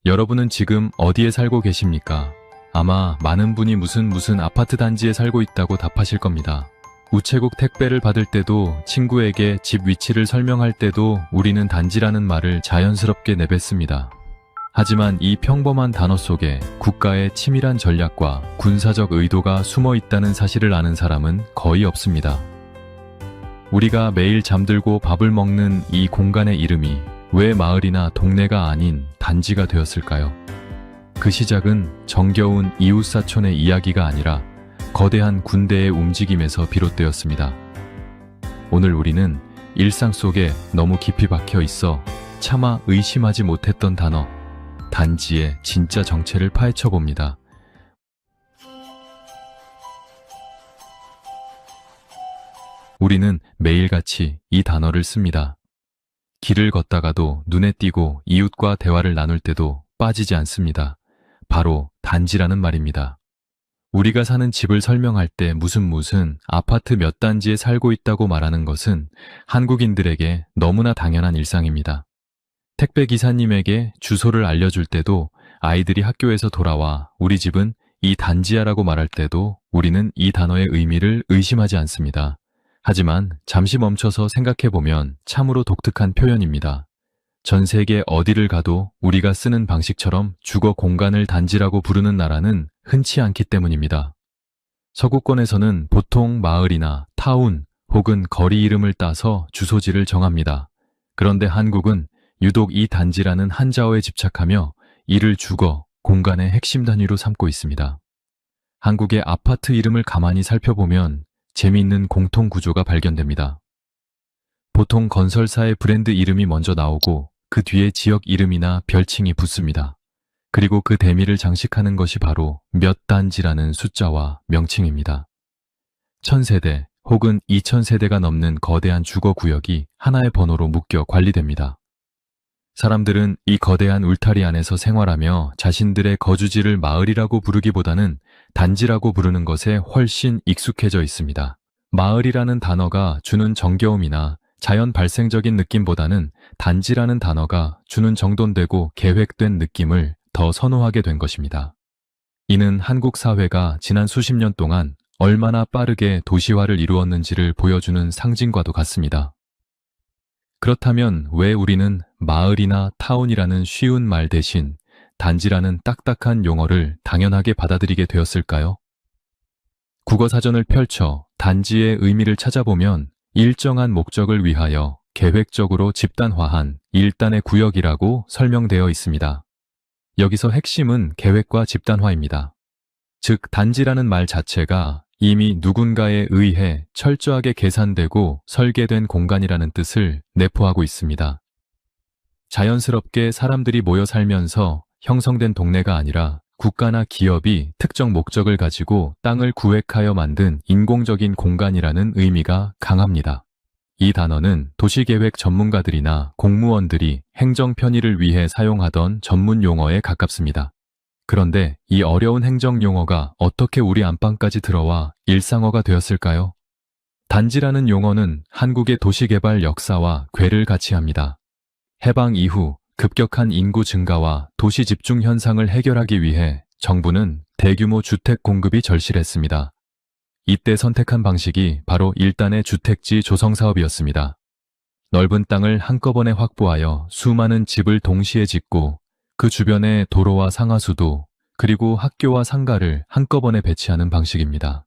여러분은 지금 어디에 살고 계십니까? 아마 많은 분이 무슨 아파트 단지에 살고 있다고 답하실 겁니다. 우체국 택배를 받을 때도 친구에게 집 위치를 설명할 때도 우리는 단지라는 말을 자연스럽게 내뱉습니다. 하지만 이 평범한 단어 속에 국가의 치밀한 전략과 군사적 의도가 숨어 있다는 사실을 아는 사람은 거의 없습니다. 우리가 매일 잠들고 밥을 먹는 이 공간의 이름이 왜 마을이나 동네가 아닌 단지가 되었을까요? 그 시작은 정겨운 이웃사촌의 이야기가 아니라 거대한 군대의 움직임에서 비롯되었습니다. 오늘 우리는 일상 속에 너무 깊이 박혀 있어 차마 의심하지 못했던 단어, 단지의 진짜 정체를 파헤쳐 봅니다. 우리는 매일같이 이 단어를 씁니다. 길을 걷다가도 눈에 띄고 이웃과 대화를 나눌 때도 빠지지 않습니다. 바로 단지라는 말입니다. 우리가 사는 집을 설명할 때 무슨 아파트 몇 단지에 살고 있다고 말하는 것은 한국인들에게 너무나 당연한 일상입니다. 택배 기사님에게 주소를 알려줄 때도 아이들이 학교에서 돌아와 우리 집은 이 단지야라고 말할 때도 우리는 이 단어의 의미를 의심하지 않습니다. 하지만 잠시 멈춰서 생각해보면 참으로 독특한 표현입니다. 전 세계 어디를 가도 우리가 쓰는 방식처럼 주거 공간을 단지라고 부르는 나라는 흔치 않기 때문입니다. 서구권에서는 보통 마을이나 타운 혹은 거리 이름을 따서 주소지를 정합니다. 그런데 한국은 유독 이 단지라는 한자어에 집착하며 이를 주거, 공간의 핵심 단위로 삼고 있습니다. 한국의 아파트 이름을 가만히 살펴보면 재미있는 공통 구조가 발견됩니다. 보통 건설사의 브랜드 이름이 먼저 나오고 그 뒤에 지역 이름이나 별칭이 붙습니다. 그리고 그 대미를 장식하는 것이 바로 몇 단지라는 숫자와 명칭입니다. 1000세대 혹은 2000세대가 넘는 거대한 주거구역이 하나의 번호로 묶여 관리됩니다. 사람들은 이 거대한 울타리 안에서 생활하며 자신들의 거주지를 마을이라고 부르기보다는 단지라고 부르는 것에 훨씬 익숙해져 있습니다. 마을이라는 단어가 주는 정겨움이나 자연 발생적인 느낌보다는 단지라는 단어가 주는 정돈되고 계획된 느낌을 더 선호하게 된 것입니다. 이는 한국 사회가 지난 수십 년 동안 얼마나 빠르게 도시화를 이루었는지를 보여주는 상징과도 같습니다. 그렇다면 왜 우리는 마을이나 타운이라는 쉬운 말 대신 단지라는 딱딱한 용어를 당연하게 받아들이게 되었을까요? 국어사전을 펼쳐 단지의 의미를 찾아보면 일정한 목적을 위하여 계획적으로 집단화한 일단의 구역이라고 설명되어 있습니다. 여기서 핵심은 계획과 집단화입니다. 즉, 단지라는 말 자체가 이미 누군가에 의해 철저하게 계산되고 설계된 공간이라는 뜻을 내포하고 있습니다. 자연스럽게 사람들이 모여 살면서 형성된 동네가 아니라 국가나 기업이 특정 목적을 가지고 땅을 구획하여 만든 인공적인 공간이라는 의미가 강합니다. 이 단어는 도시계획 전문가들이나 공무원들이 행정 편의를 위해 사용하던 전문 용어에 가깝습니다. 그런데 이 어려운 행정 용어가 어떻게 우리 안방까지 들어와 일상어가 되었을까요? 단지라는 용어는 한국의 도시개발 역사와 궤를 같이 합니다. 해방 이후 급격한 인구 증가와 도시 집중 현상을 해결하기 위해 정부는 대규모 주택 공급이 절실했습니다. 이때 선택한 방식이 바로 일단의 주택지 조성 사업이었습니다. 넓은 땅을 한꺼번에 확보하여 수많은 집을 동시에 짓고 그 주변에 도로와 상하수도 그리고 학교와 상가를 한꺼번에 배치하는 방식입니다.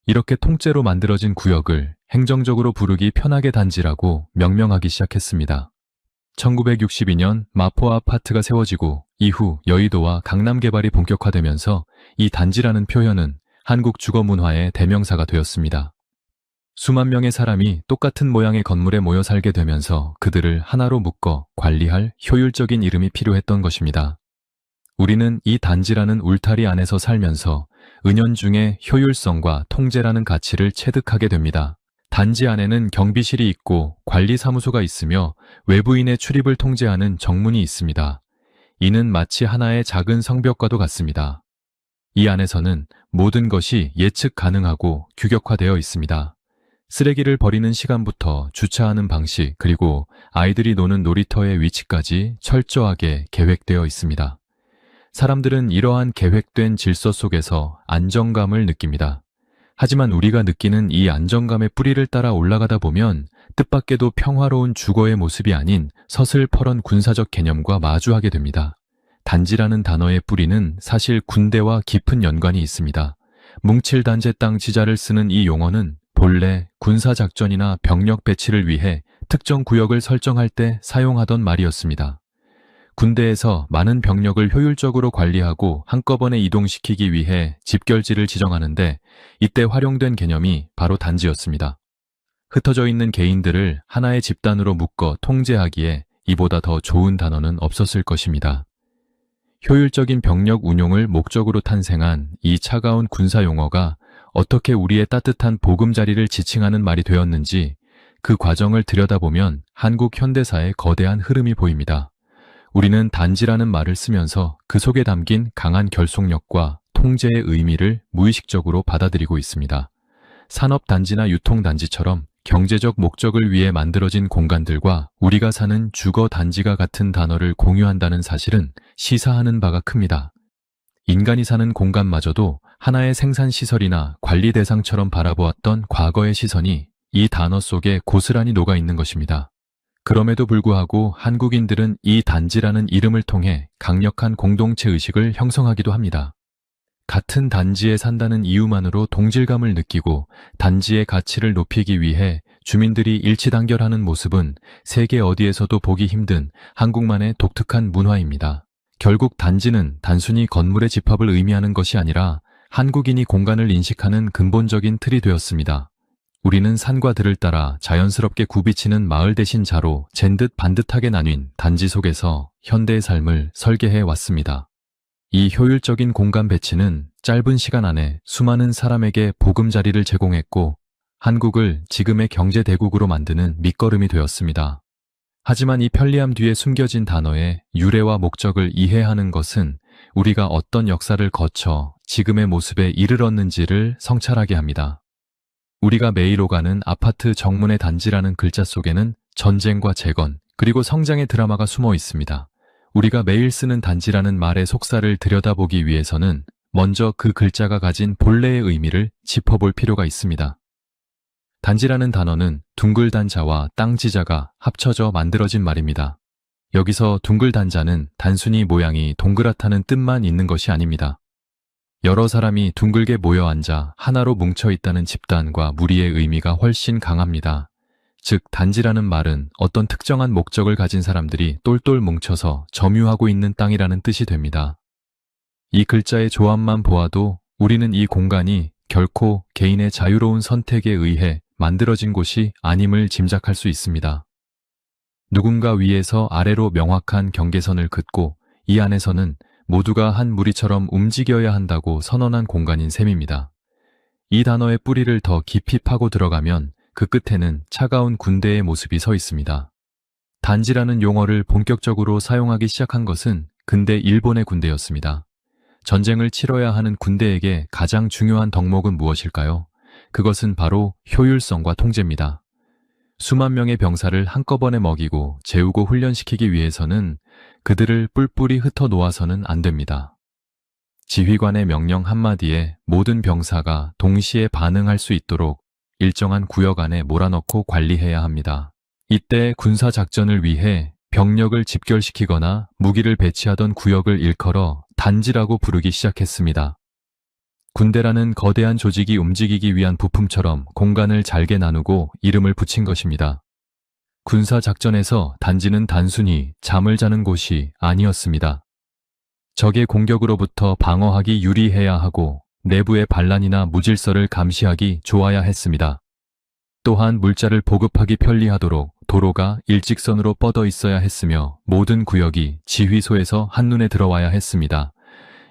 이렇게 통째로 만들어진 구역을 행정적으로 부르기 편하게 단지라고 명명하기 시작했습니다. 1962년 마포 아파트가 세워지고 이후 여의도와 강남 개발이 본격화되면서 이 단지라는 표현은 한국 주거 문화의 대명사가 되었습니다. 수만 명의 사람이 똑같은 모양의 건물에 모여 살게 되면서 그들을 하나로 묶어 관리할 효율적인 이름이 필요했던 것입니다. 우리는 이 단지라는 울타리 안에서 살면서 은연중에 효율성과 통제라는 가치를 체득하게 됩니다. 단지 안에는 경비실이 있고 관리사무소가 있으며 외부인의 출입을 통제하는 정문이 있습니다. 이는 마치 하나의 작은 성벽과도 같습니다. 이 안에서는 모든 것이 예측 가능하고 규격화되어 있습니다. 쓰레기를 버리는 시간부터 주차하는 방식, 그리고 아이들이 노는 놀이터의 위치까지 철저하게 계획되어 있습니다. 사람들은 이러한 계획된 질서 속에서 안정감을 느낍니다. 하지만 우리가 느끼는 이 안정감의 뿌리를 따라 올라가다 보면 뜻밖에도 평화로운 주거의 모습이 아닌 서슬퍼런 군사적 개념과 마주하게 됩니다. 단지라는 단어의 뿌리는 사실 군대와 깊은 연관이 있습니다. 뭉칠단제 땅 지자를 쓰는 이 용어는 본래 군사작전이나 병력 배치를 위해 특정 구역을 설정할 때 사용하던 말이었습니다. 군대에서 많은 병력을 효율적으로 관리하고 한꺼번에 이동시키기 위해 집결지를 지정하는데 이때 활용된 개념이 바로 단지였습니다. 흩어져 있는 개인들을 하나의 집단으로 묶어 통제하기에 이보다 더 좋은 단어는 없었을 것입니다. 효율적인 병력 운용을 목적으로 탄생한 이 차가운 군사 용어가 어떻게 우리의 따뜻한 보금자리를 지칭하는 말이 되었는지 그 과정을 들여다보면 한국 현대사의 거대한 흐름이 보입니다. 우리는 단지라는 말을 쓰면서 그 속에 담긴 강한 결속력과 통제의 의미를 무의식적으로 받아들이고 있습니다. 산업단지나 유통단지처럼 경제적 목적을 위해 만들어진 공간들과 우리가 사는 주거단지가 같은 단어를 공유한다는 사실은 시사하는 바가 큽니다. 인간이 사는 공간마저도 하나의 생산시설이나 관리 대상처럼 바라보았던 과거의 시선이 이 단어 속에 고스란히 녹아있는 것입니다. 그럼에도 불구하고 한국인들은 이 단지라는 이름을 통해 강력한 공동체 의식을 형성하기도 합니다. 같은 단지에 산다는 이유만으로 동질감을 느끼고 단지의 가치를 높이기 위해 주민들이 일치단결하는 모습은 세계 어디에서도 보기 힘든 한국만의 독특한 문화입니다. 결국 단지는 단순히 건물의 집합을 의미하는 것이 아니라 한국인이 공간을 인식하는 근본적인 틀이 되었습니다. 우리는 산과 들을 따라 자연스럽게 굽이치는 마을 대신 자로 잰듯 반듯하게 나뉜 단지 속에서 현대의 삶을 설계해 왔습니다. 이 효율적인 공간 배치는 짧은 시간 안에 수많은 사람에게 보금자리를 제공했고 한국을 지금의 경제대국으로 만드는 밑거름이 되었습니다. 하지만 이 편리함 뒤에 숨겨진 단어의 유래와 목적을 이해하는 것은 우리가 어떤 역사를 거쳐 지금의 모습에 이르렀는지를 성찰하게 합니다. 우리가 매일 오가는 아파트 정문의 단지라는 글자 속에는 전쟁과 재건, 그리고 성장의 드라마가 숨어 있습니다. 우리가 매일 쓰는 단지라는 말의 속살을 들여다보기 위해서는 먼저 그 글자가 가진 본래의 의미를 짚어볼 필요가 있습니다. 단지라는 단어는 둥글단자와 땅지자가 합쳐져 만들어진 말입니다. 여기서 둥글단자는 단순히 모양이 동그랗다는 뜻만 있는 것이 아닙니다. 여러 사람이 둥글게 모여 앉아 하나로 뭉쳐 있다는 집단과 무리의 의미가 훨씬 강합니다. 즉, 단지라는 말은 어떤 특정한 목적을 가진 사람들이 똘똘 뭉쳐서 점유하고 있는 땅이라는 뜻이 됩니다. 이 글자의 조합만 보아도 우리는 이 공간이 결코 개인의 자유로운 선택에 의해 만들어진 곳이 아님을 짐작할 수 있습니다. 누군가 위에서 아래로 명확한 경계선을 긋고 이 안에서는 모두가 한 무리처럼 움직여야 한다고 선언한 공간인 셈입니다. 이 단어의 뿌리를 더 깊이 파고 들어가면 그 끝에는 차가운 군대의 모습이 서 있습니다. 단지라는 용어를 본격적으로 사용하기 시작한 것은 근대 일본의 군대였습니다. 전쟁을 치러야 하는 군대에게 가장 중요한 덕목은 무엇일까요? 그것은 바로 효율성과 통제입니다. 수만 명의 병사를 한꺼번에 먹이고 재우고 훈련시키기 위해서는 그들을 뿔뿔이 흩어 놓아서는 안 됩니다. 지휘관의 명령 한마디에 모든 병사가 동시에 반응할 수 있도록 일정한 구역 안에 몰아넣고 관리해야 합니다. 이때 군사작전을 위해 병력을 집결시키거나 무기를 배치하던 구역을 일컬어 단지라고 부르기 시작했습니다. 군대라는 거대한 조직이 움직이기 위한 부품처럼 공간을 잘게 나누고 이름을 붙인 것입니다. 군사작전에서 단지는 단순히 잠을 자는 곳이 아니었습니다. 적의 공격으로부터 방어하기 유리해야 하고 내부의 반란이나 무질서를 감시하기 좋아야 했습니다. 또한 물자를 보급하기 편리하도록 도로가 일직선으로 뻗어 있어야 했으며 모든 구역이 지휘소에서 한눈에 들어와야 했습니다.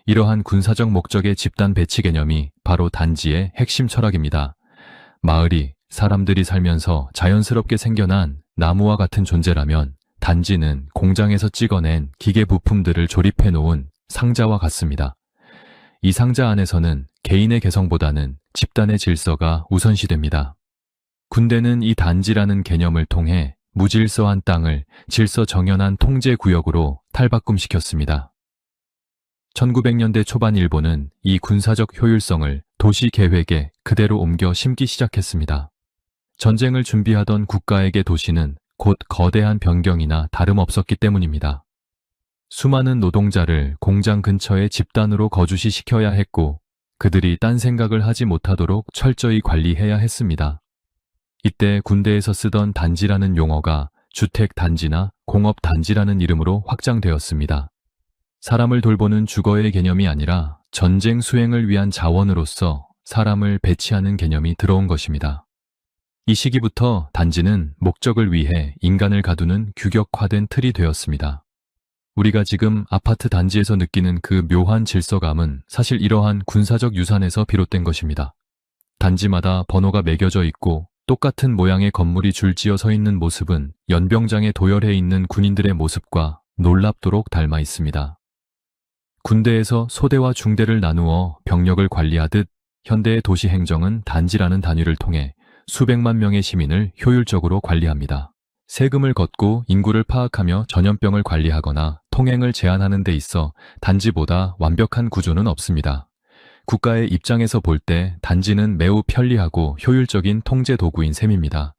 이러한 군사적 목적의 집단 배치 개념이 바로 단지의 핵심 철학입니다. 마을이 사람들이 살면서 자연스럽게 생겨난 나무와 같은 존재라면 단지는 공장에서 찍어낸 기계 부품들을 조립해 놓은 상자와 같습니다. 이 상자 안에서는 개인의 개성보다는 집단의 질서가 우선시됩니다. 군대는 이 단지라는 개념을 통해 무질서한 땅을 질서 정연한 통제 구역으로 탈바꿈시켰습니다. 1900년대 초반 일본은 이 군사적 효율성을 도시 계획에 그대로 옮겨 심기 시작했습니다. 전쟁을 준비하던 국가에게 도시는 곧 거대한 변경이나 다름없었기 때문입니다. 수많은 노동자를 공장 근처에 집단으로 거주시 시켜야 했고 그들이 딴 생각을 하지 못하도록 철저히 관리해야 했습니다. 이때 군대에서 쓰던 단지라는 용어가 주택 단지나 공업 단지라는 이름으로 확장되었습니다. 사람을 돌보는 주거의 개념이 아니라 전쟁 수행을 위한 자원으로서 사람을 배치하는 개념이 들어온 것입니다. 이 시기부터 단지는 목적을 위해 인간을 가두는 규격화된 틀이 되었습니다. 우리가 지금 아파트 단지에서 느끼는 그 묘한 질서감은 사실 이러한 군사적 유산에서 비롯된 것입니다. 단지마다 번호가 매겨져 있고 똑같은 모양의 건물이 줄지어 서 있는 모습은 연병장에 도열해 있는 군인들의 모습과 놀랍도록 닮아 있습니다. 군대에서 소대와 중대를 나누어 병력을 관리하듯 현대의 도시 행정은 단지라는 단위를 통해 수백만 명의 시민을 효율적으로 관리합니다. 세금을 걷고 인구를 파악하며 전염병을 관리하거나 통행을 제한하는 데 있어 단지보다 완벽한 구조는 없습니다. 국가의 입장에서 볼 때 단지는 매우 편리하고 효율적인 통제 도구인 셈입니다.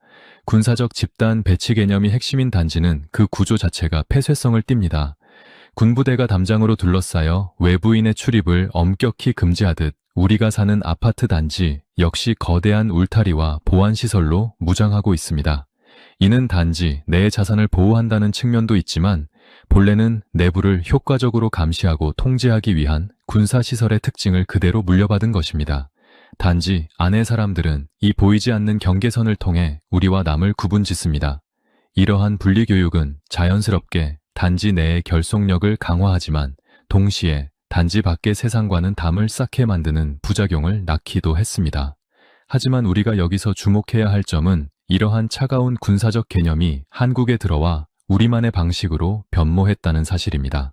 군사적 집단 배치 개념이 핵심인 단지는 그 구조 자체가 폐쇄성을 띱니다. 군부대가 담장으로 둘러싸여 외부인의 출입을 엄격히 금지하듯 우리가 사는 아파트 단지 역시 거대한 울타리와 보안시설로 무장하고 있습니다. 이는 단지 내 자산을 보호한다는 측면도 있지만 본래는 내부를 효과적으로 감시하고 통제하기 위한 군사시설의 특징을 그대로 물려받은 것입니다. 단지 안의 사람들은 이 보이지 않는 경계선을 통해 우리와 남을 구분짓습니다. 이러한 분리교육은 자연스럽게 단지 내의 결속력을 강화하지만 동시에 단지 밖의 세상과는 담을 쌓게 만드는 부작용을 낳기도 했습니다. 하지만 우리가 여기서 주목해야 할 점은 이러한 차가운 군사적 개념이 한국에 들어와 우리만의 방식으로 변모했다는 사실입니다.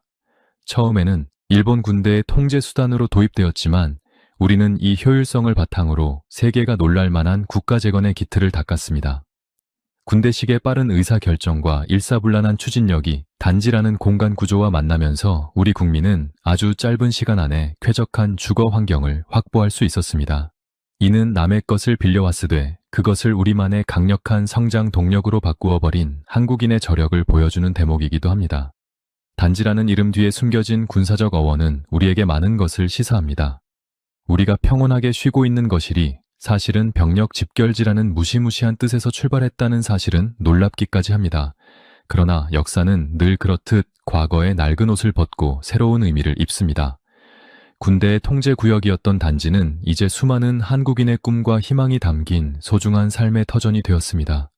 처음에는 일본 군대의 통제 수단으로 도입되었지만 우리는 이 효율성을 바탕으로 세계가 놀랄 만한 국가재건의 기틀을 닦았습니다. 군대식의 빠른 의사결정과 일사불란한 추진력이 단지라는 공간 구조와 만나면서 우리 국민은 아주 짧은 시간 안에 쾌적한 주거 환경을 확보할 수 있었습니다. 이는 남의 것을 빌려왔으되 그것을 우리만의 강력한 성장 동력으로 바꾸어 버린 한국인의 저력을 보여주는 대목이기도 합니다. 단지라는 이름 뒤에 숨겨진 군사적 어원은 우리에게 많은 것을 시사합니다. 우리가 평온하게 쉬고 있는 것이리 사실은 병력 집결지라는 무시무시한 뜻에서 출발했다는 사실은 놀랍기까지 합니다. 그러나 역사는 늘 그렇듯 과거의 낡은 옷을 벗고 새로운 의미를 입습니다. 군대의 통제구역이었던 단지는 이제 수많은 한국인의 꿈과 희망이 담긴 소중한 삶의 터전이 되었습니다.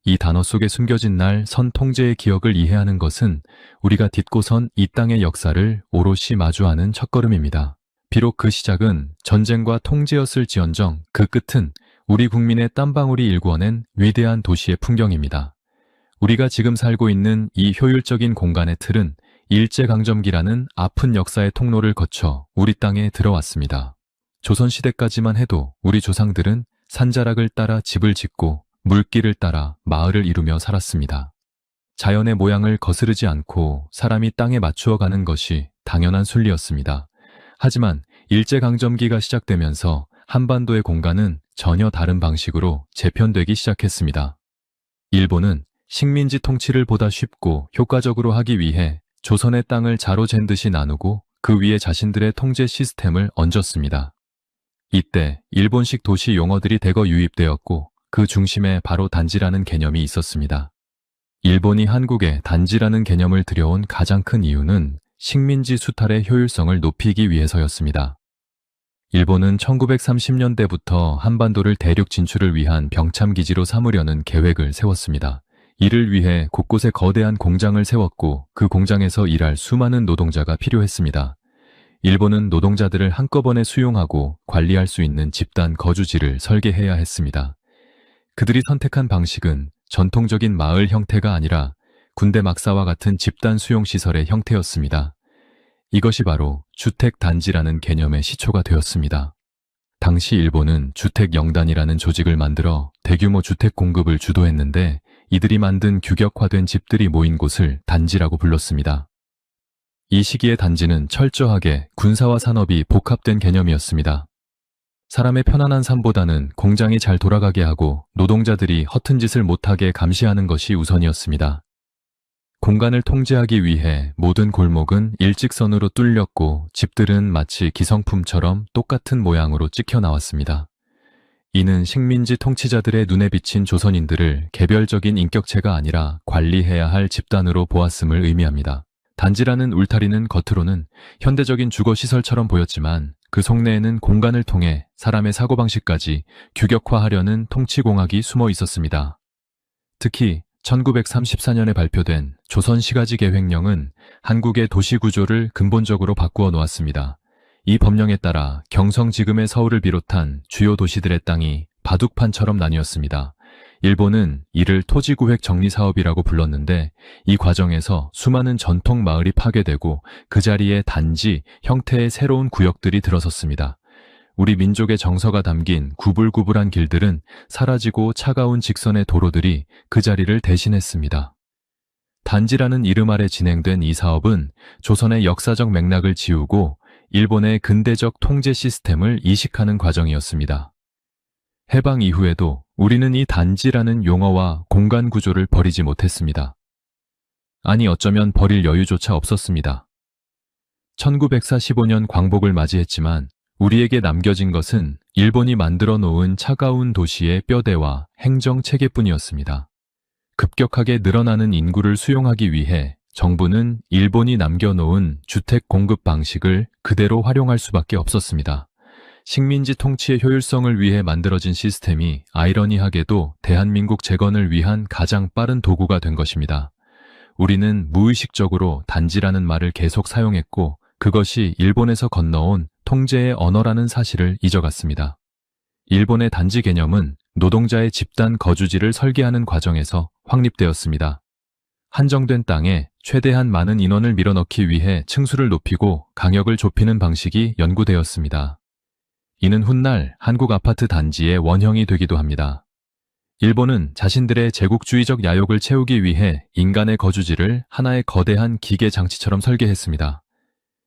이 단어 속에 숨겨진 날 선 통제의 기억을 이해하는 것은 우리가 딛고 선 이 땅의 역사를 오롯이 마주하는 첫걸음입니다. 비록 그 시작은 전쟁과 통제였을지언정 그 끝은 우리 국민의 땀방울이 일구어낸 위대한 도시의 풍경입니다. 우리가 지금 살고 있는 이 효율적인 공간의 틀은 일제강점기라는 아픈 역사의 통로를 거쳐 우리 땅에 들어왔습니다. 조선시대까지만 해도 우리 조상들은 산자락을 따라 집을 짓고 물길을 따라 마을을 이루며 살았습니다. 자연의 모양을 거스르지 않고 사람이 땅에 맞추어 가는 것이 당연한 순리였습니다. 하지만 일제강점기가 시작되면서 한반도의 공간은 전혀 다른 방식으로 재편되기 시작했습니다. 일본은 식민지 통치를 보다 쉽고 효과적으로 하기 위해 조선의 땅을 자로 잰 듯이 나누고 그 위에 자신들의 통제 시스템을 얹었습니다. 이때 일본식 도시 용어들이 대거 유입되었고 그 중심에 바로 단지라는 개념이 있었습니다. 일본이 한국에 단지라는 개념을 들여온 가장 큰 이유는 식민지 수탈의 효율성을 높이기 위해서였습니다. 일본은 1930년대부터 한반도를 대륙 진출을 위한 병참기지로 삼으려는 계획을 세웠습니다. 이를 위해 곳곳에 거대한 공장을 세웠고 그 공장에서 일할 수많은 노동자가 필요했습니다. 일본은 노동자들을 한꺼번에 수용하고 관리할 수 있는 집단 거주지를 설계해야 했습니다. 그들이 선택한 방식은 전통적인 마을 형태가 아니라 군대 막사와 같은 집단 수용시설의 형태였습니다. 이것이 바로 주택단지라는 개념의 시초가 되었습니다. 당시 일본은 주택영단이라는 조직을 만들어 대규모 주택 공급을 주도했는데 이들이 만든 규격화된 집들이 모인 곳을 단지라고 불렀습니다. 이 시기의 단지는 철저하게 군사와 산업이 복합된 개념이었습니다. 사람의 편안한 삶보다는 공장이 잘 돌아가게 하고 노동자들이 허튼 짓을 못하게 감시하는 것이 우선이었습니다. 공간을 통제하기 위해 모든 골목은 일직선으로 뚫렸고 집들은 마치 기성품처럼 똑같은 모양으로 찍혀 나왔습니다. 이는 식민지 통치자들의 눈에 비친 조선인들을 개별적인 인격체가 아니라 관리해야 할 집단으로 보았음을 의미합니다. 단지라는 울타리는 겉으로는 현대적인 주거시설처럼 보였지만 그 속내에는 공간을 통해 사람의 사고방식까지 규격화하려는 통치공학이 숨어 있었습니다. 특히 1934년에 발표된 조선시가지 계획령은 한국의 도시구조를 근본적으로 바꾸어 놓았습니다. 이 법령에 따라 경성 지금의 서울을 비롯한 주요 도시들의 땅이 바둑판처럼 나뉘었습니다. 일본은 이를 토지구획 정리사업이라고 불렀는데 이 과정에서 수많은 전통 마을이 파괴되고 그 자리에 단지 형태의 새로운 구역들이 들어섰습니다. 우리 민족의 정서가 담긴 구불구불한 길들은 사라지고 차가운 직선의 도로들이 그 자리를 대신했습니다. 단지라는 이름 아래 진행된 이 사업은 조선의 역사적 맥락을 지우고 일본의 근대적 통제 시스템을 이식하는 과정이었습니다. 해방 이후에도 우리는 이 단지라는 용어와 공간 구조를 버리지 못했습니다. 아니 어쩌면 버릴 여유조차 없었습니다. 1945년 광복을 맞이했지만 우리에게 남겨진 것은 일본이 만들어 놓은 차가운 도시의 뼈대와 행정체계뿐이었습니다. 급격하게 늘어나는 인구를 수용하기 위해 정부는 일본이 남겨놓은 주택 공급 방식을 그대로 활용할 수밖에 없었습니다. 식민지 통치의 효율성을 위해 만들어진 시스템이 아이러니하게도 대한민국 재건을 위한 가장 빠른 도구가 된 것입니다. 우리는 무의식적으로 단지라는 말을 계속 사용했고 그것이 일본에서 건너온 통제의 언어라는 사실을 잊어갔습니다. 일본의 단지 개념은 노동자의 집단 거주지를 설계하는 과정에서 확립되었습니다. 한정된 땅에 최대한 많은 인원을 밀어넣기 위해 층수를 높이고 간격을 좁히는 방식이 연구되었습니다. 이는 훗날 한국 아파트 단지의 원형이 되기도 합니다. 일본은 자신들의 제국주의적 야욕을 채우기 위해 인간의 거주지를 하나의 거대한 기계 장치처럼 설계했습니다.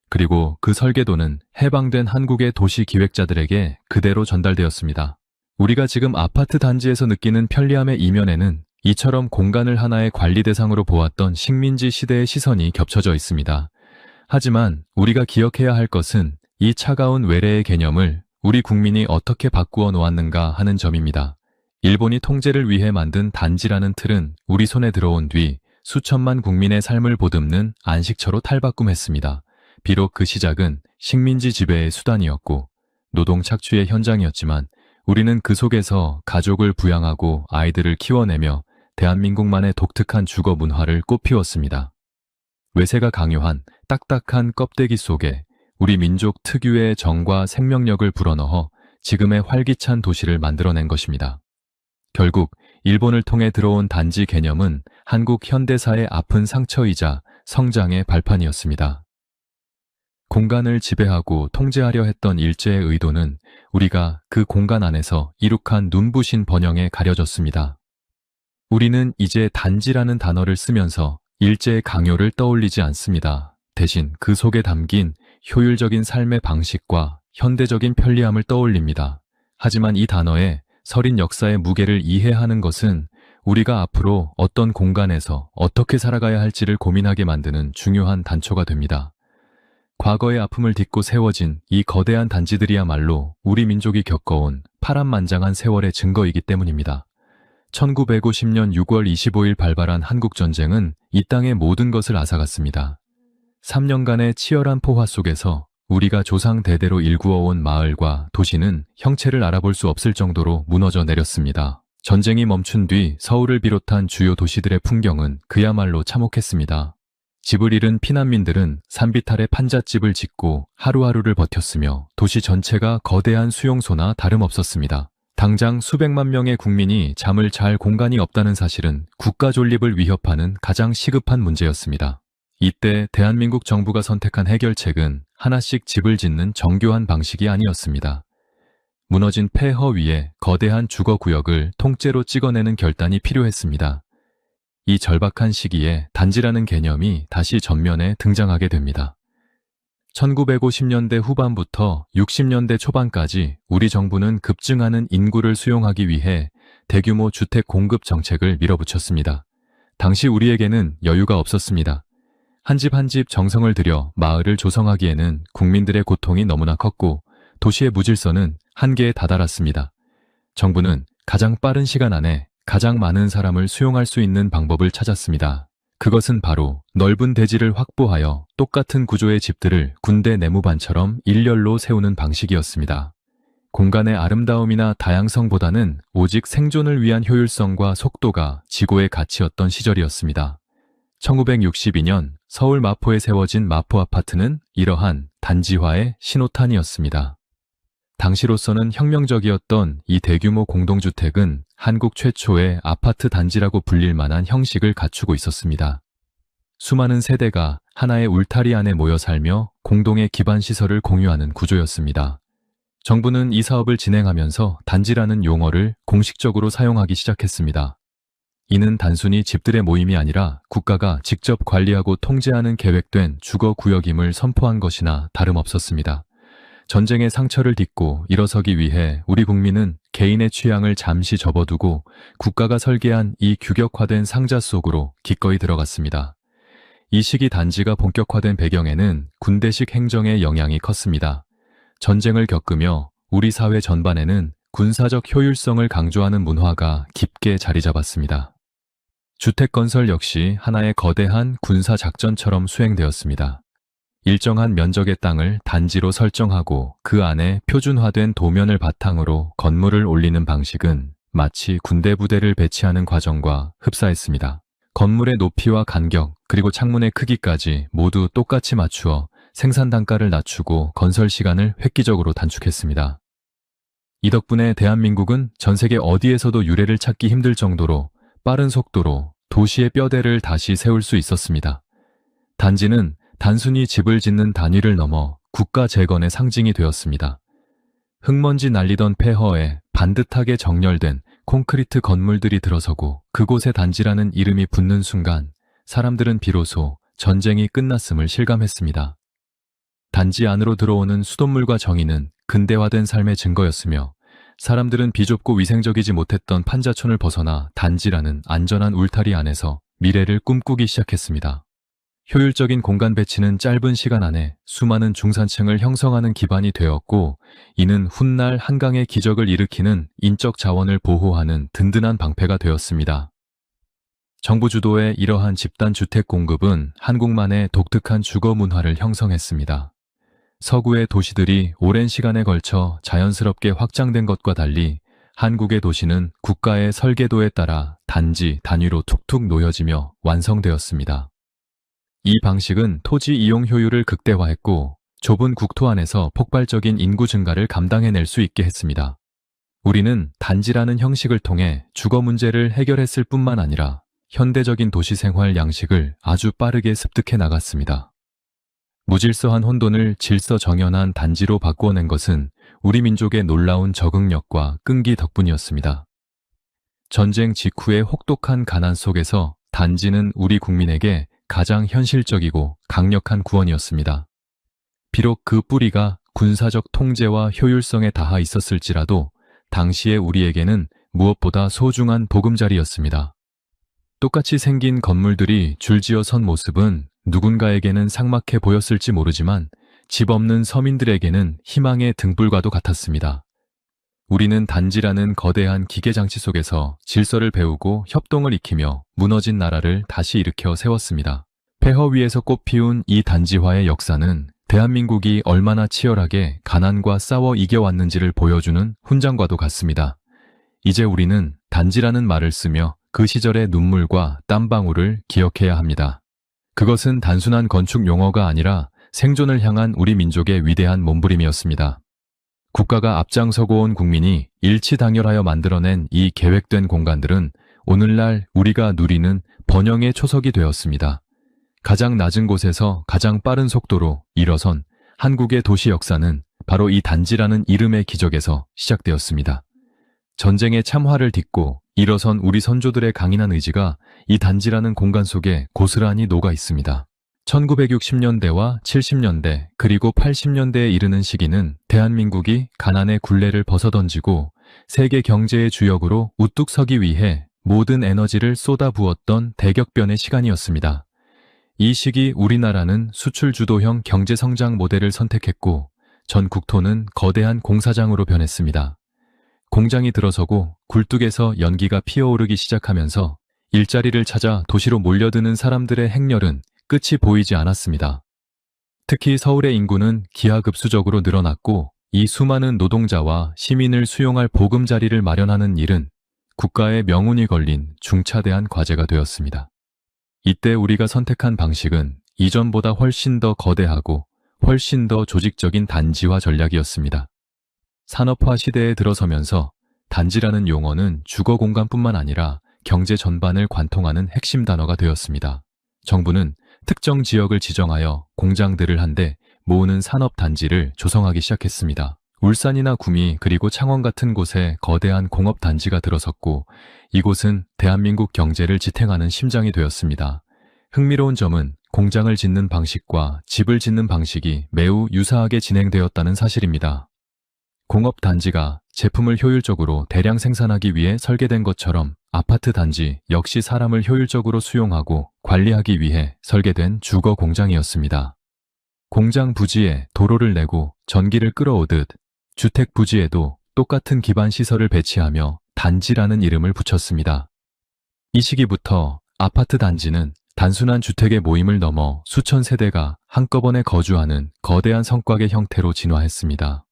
그리고 그 설계도는 해방된 한국의 도시 기획자들에게 그대로 전달되었습니다. 우리가 지금 아파트 단지에서 느끼는 편리함의 이면에는 이처럼 공간을 하나의 관리 대상으로 보았던 식민지 시대의 시선이 겹쳐져 있습니다. 하지만 우리가 기억해야 할 것은 이 차가운 외래의 개념을 우리 국민이 어떻게 바꾸어 놓았는가 하는 점입니다. 일본이 통제를 위해 만든 단지라는 틀은 우리 손에 들어온 뒤 수천만 국민의 삶을 보듬는 안식처로 탈바꿈했습니다. 비록 그 시작은 식민지 지배의 수단이었고 노동 착취의 현장이었지만 우리는 그 속에서 가족을 부양하고 아이들을 키워내며 대한민국만의 독특한 주거 문화를 꽃피웠습니다. 외세가 강요한 딱딱한 껍데기 속에 우리 민족 특유의 정과 생명력을 불어넣어 지금의 활기찬 도시를 만들어낸 것입니다. 결국 일본을 통해 들어온 단지 개념은 한국 현대사의 아픈 상처이자 성장의 발판이었습니다. 공간을 지배하고 통제하려 했던 일제의 의도는 우리가 그 공간 안에서 이룩한 눈부신 번영에 가려졌습니다. 우리는 이제 단지라는 단어를 쓰면서 일제의 강요를 떠올리지 않습니다. 대신 그 속에 담긴 효율적인 삶의 방식과 현대적인 편리함을 떠올립니다. 하지만 이 단어에 서린 역사의 무게를 이해하는 것은 우리가 앞으로 어떤 공간에서 어떻게 살아가야 할지를 고민하게 만드는 중요한 단초가 됩니다. 과거의 아픔을 딛고 세워진 이 거대한 단지들이야말로 우리 민족이 겪어온 파란만장한 세월의 증거이기 때문입니다. 1950년 6월 25일 발발한 한국전쟁은 이 땅의 모든 것을 앗아갔습니다. 3년간의 치열한 포화 속에서 우리가 조상 대대로 일구어온 마을과 도시는 형체를 알아볼 수 없을 정도로 무너져 내렸습니다. 전쟁이 멈춘 뒤 서울을 비롯한 주요 도시들의 풍경은 그야말로 참혹했습니다. 집을 잃은 피난민들은 산비탈에 판잣집을 짓고 하루하루를 버텼으며 도시 전체가 거대한 수용소나 다름없었습니다. 당장 수백만 명의 국민이 잠을 잘 공간이 없다는 사실은 국가 존립을 위협하는 가장 시급한 문제였습니다. 이때 대한민국 정부가 선택한 해결책은 하나씩 집을 짓는 정교한 방식이 아니었습니다. 무너진 폐허 위에 거대한 주거구역을 통째로 찍어내는 결단이 필요했습니다. 이 절박한 시기에 단지라는 개념이 다시 전면에 등장하게 됩니다. 1950년대 후반부터 60년대 초반까지 우리 정부는 급증하는 인구를 수용하기 위해 대규모 주택 공급 정책을 밀어붙였습니다. 당시 우리에게는 여유가 없었습니다. 한 집 한 집 정성을 들여 마을을 조성하기에는 국민들의 고통이 너무나 컸고 도시의 무질서는 한계에 다다랐습니다. 정부는 가장 빠른 시간 안에 가장 많은 사람을 수용할 수 있는 방법을 찾았습니다. 그것은 바로 넓은 대지를 확보하여 똑같은 구조의 집들을 군대 내무반처럼 일렬로 세우는 방식이었습니다. 공간의 아름다움이나 다양성보다는 오직 생존을 위한 효율성과 속도가 지고의 가치였던 시절이었습니다. 1962년 서울 마포에 세워진 마포 아파트는 이러한 단지화의 신호탄이었습니다. 당시로서는 혁명적이었던 이 대규모 공동주택은 한국 최초의 아파트 단지라고 불릴 만한 형식을 갖추고 있었습니다. 수많은 세대가 하나의 울타리 안에 모여 살며 공동의 기반 시설을 공유하는 구조였습니다. 정부는 이 사업을 진행하면서 단지라는 용어를 공식적으로 사용하기 시작했습니다. 이는 단순히 집들의 모임이 아니라 국가가 직접 관리하고 통제하는 계획된 주거구역임을 선포한 것이나 다름없었습니다. 전쟁의 상처를 딛고 일어서기 위해 우리 국민은 개인의 취향을 잠시 접어두고 국가가 설계한 이 규격화된 상자 속으로 기꺼이 들어갔습니다. 이 시기 단지가 본격화된 배경에는 군대식 행정의 영향이 컸습니다. 전쟁을 겪으며 우리 사회 전반에는 군사적 효율성을 강조하는 문화가 깊게 자리 잡았습니다. 주택 건설 역시 하나의 거대한 군사 작전처럼 수행되었습니다. 일정한 면적의 땅을 단지로 설정하고 그 안에 표준화된 도면을 바탕으로 건물을 올리는 방식은 마치 군대 부대를 배치하는 과정과 흡사했습니다. 건물의 높이와 간격, 그리고 창문의 크기까지 모두 똑같이 맞추어 생산 단가를 낮추고 건설 시간을 획기적으로 단축했습니다. 이 덕분에 대한민국은 전 세계 어디에서도 유례를 찾기 힘들 정도로 빠른 속도로 도시의 뼈대를 다시 세울 수 있었습니다. 단지는 단순히 집을 짓는 단위를 넘어 국가 재건의 상징이 되었습니다. 흙먼지 날리던 폐허에 반듯하게 정렬된 콘크리트 건물들이 들어서고 그곳에 단지라는 이름이 붙는 순간 사람들은 비로소 전쟁이 끝났음을 실감했습니다. 단지 안으로 들어오는 수돗물과 정의는 근대화된 삶의 증거였으며 사람들은 비좁고 위생적이지 못했던 판자촌을 벗어나 단지라는 안전한 울타리 안에서 미래를 꿈꾸기 시작했습니다. 효율적인 공간 배치는 짧은 시간 안에 수많은 중산층을 형성하는 기반이 되었고, 이는 훗날 한강의 기적을 일으키는 인적 자원을 보호하는 든든한 방패가 되었습니다. 정부 주도의 이러한 집단 주택 공급은 한국만의 독특한 주거 문화를 형성했습니다. 서구의 도시들이 오랜 시간에 걸쳐 자연스럽게 확장된 것과 달리 한국의 도시는 국가의 설계도에 따라 단지 단위로 툭툭 놓여지며 완성되었습니다. 이 방식은 토지 이용 효율을 극대화했고 좁은 국토 안에서 폭발적인 인구 증가를 감당해낼 수 있게 했습니다. 우리는 단지라는 형식을 통해 주거 문제를 해결했을 뿐만 아니라 현대적인 도시 생활 양식을 아주 빠르게 습득해 나갔습니다. 무질서한 혼돈을 질서정연한 단지로 바꾸어낸 것은 우리 민족의 놀라운 적응력과 끈기 덕분이었습니다. 전쟁 직후의 혹독한 가난 속에서 단지는 우리 국민에게 가장 현실적이고 강력한 구원이었습니다. 비록 그 뿌리가 군사적 통제와 효율성에 닿아 있었을지라도 당시의 우리에게는 무엇보다 소중한 보금자리였습니다. 똑같이 생긴 건물들이 줄지어 선 모습은 누군가에게는 삭막해 보였을지 모르지만 집 없는 서민들에게는 희망의 등불과도 같았습니다. 우리는 단지라는 거대한 기계장치 속에서 질서를 배우고 협동을 익히며 무너진 나라를 다시 일으켜 세웠습니다. 폐허 위에서 꽃피운 이 단지화의 역사는 대한민국이 얼마나 치열하게 가난과 싸워 이겨왔는지를 보여주는 훈장과도 같습니다. 이제 우리는 단지라는 말을 쓰며 그 시절의 눈물과 땀방울을 기억해야 합니다. 그것은 단순한 건축 용어가 아니라 생존을 향한 우리 민족의 위대한 몸부림이었습니다. 국가가 앞장서고 온 국민이 일치당열하여 만들어낸 이 계획된 공간들은 오늘날 우리가 누리는 번영의 초석이 되었습니다. 가장 낮은 곳에서 가장 빠른 속도로 일어선 한국의 도시 역사는 바로 이 단지라는 이름의 기적에서 시작되었습니다. 전쟁의 참화를 딛고 일어선 우리 선조들의 강인한 의지가 이 단지라는 공간 속에 고스란히 녹아 있습니다. 1960년대와 70년대 그리고 80년대에 이르는 시기는 대한민국이 가난의 굴레를 벗어던지고 세계 경제의 주역으로 우뚝 서기 위해 모든 에너지를 쏟아부었던 대격변의 시간이었습니다. 이 시기 우리나라는 수출 주도형 경제 성장 모델을 선택했고 전 국토는 거대한 공사장으로 변했습니다. 공장이 들어서고 굴뚝에서 연기가 피어오르기 시작하면서 일자리를 찾아 도시로 몰려드는 사람들의 행렬은 끝이 보이지 않았습니다. 특히 서울의 인구는 기하급수적으로 늘어났고 이 수많은 노동자와 시민을 수용할 보금자리를 마련하는 일은 국가의 명운이 걸린 중차대한 과제가 되었습니다. 이때 우리가 선택한 방식은 이전보다 훨씬 더 거대하고 훨씬 더 조직적인 단지화 전략이었습니다. 산업화 시대에 들어서면서 단지라는 용어는 주거 공간뿐만 아니라 경제 전반을 관통하는 핵심 단어가 되었습니다. 정부는 특정 지역을 지정하여 공장들을 한데 모으는 산업단지를 조성하기 시작했습니다. 울산이나 구미 그리고 창원 같은 곳에 거대한 공업단지가 들어섰고 이곳은 대한민국 경제를 지탱하는 심장이 되었습니다. 흥미로운 점은 공장을 짓는 방식과 집을 짓는 방식이 매우 유사하게 진행되었다는 사실입니다. 공업단지가 제품을 효율적으로 대량 생산하기 위해 설계된 것처럼 아파트 단지 역시 사람을 효율적으로 수용하고 관리하기 위해 설계된 주거 공장이었습니다. 공장 부지에 도로를 내고 전기를 끌어오듯 주택 부지에도 똑같은 기반 시설을 배치하며 단지라는 이름을 붙였습니다. 이 시기부터 아파트 단지는 단순한 주택의 모임을 넘어 수천 세대가 한꺼번에 거주하는 거대한 성곽의 형태로 진화했습니다.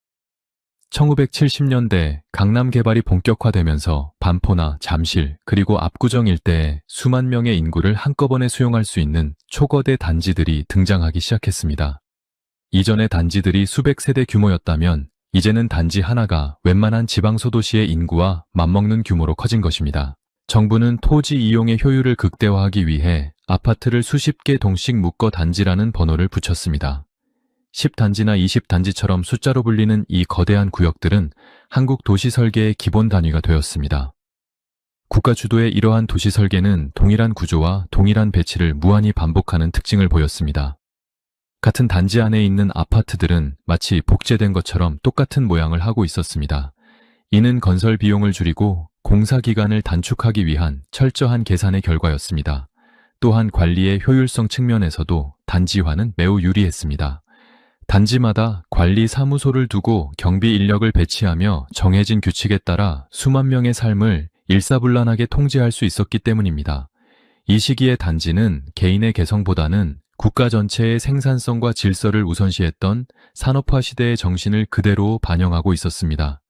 1970년대 강남 개발이 본격화되면서 반포나 잠실 그리고 압구정 일대에 수만 명의 인구를 한꺼번에 수용할 수 있는 초거대 단지들이 등장하기 시작했습니다. 이전의 단지들이 수백 세대 규모였다면 이제는 단지 하나가 웬만한 지방소도시의 인구와 맞먹는 규모로 커진 것입니다. 정부는 토지 이용의 효율을 극대화하기 위해 아파트를 수십 개 동씩 묶어 단지라는 번호를 붙였습니다. 10단지나 20단지처럼 숫자로 불리는 이 거대한 구역들은 한국 도시 설계의 기본 단위가 되었습니다. 국가 주도의 이러한 도시 설계는 동일한 구조와 동일한 배치를 무한히 반복하는 특징을 보였습니다. 같은 단지 안에 있는 아파트들은 마치 복제된 것처럼 똑같은 모양을 하고 있었습니다. 이는 건설 비용을 줄이고 공사 기간을 단축하기 위한 철저한 계산의 결과였습니다. 또한 관리의 효율성 측면에서도 단지화는 매우 유리했습니다. 단지마다 관리 사무소를 두고 경비 인력을 배치하며 정해진 규칙에 따라 수만 명의 삶을 일사불란하게 통제할 수 있었기 때문입니다. 이 시기의 단지는 개인의 개성보다는 국가 전체의 생산성과 질서를 우선시했던 산업화 시대의 정신을 그대로 반영하고 있었습니다.